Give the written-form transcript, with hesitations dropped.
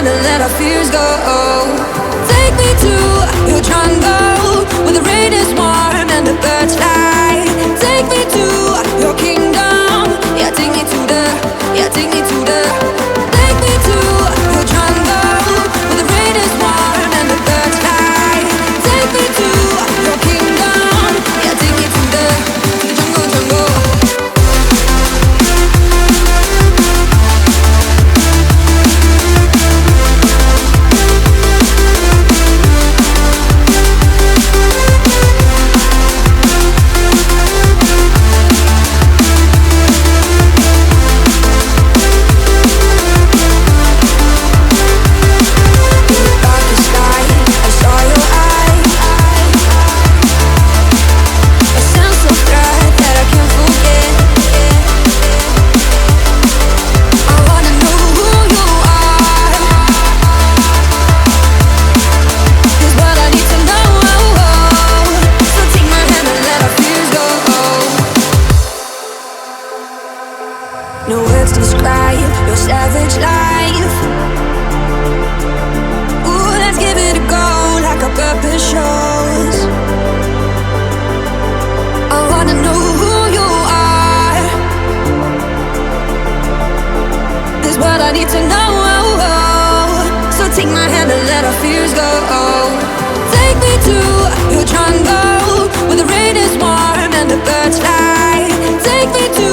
hand and let our fears go. Take me to your jungle, where the rain is warm and the birds fly. Take me to your kingdom. Yeah, take me to the, yeah, take me to the. Take me to your jungle, where the rain is warm and the birds fly. Take me to your kingdom. Yeah, take me to the jungle, jungle. No words describe your savage life. Ooh, let's give it a go like our purpose shows. I wanna know who you are. This world I need to know. So take my hand and let our fears go. Take me to your jungle, where the rain is warm and the birds fly. Take me to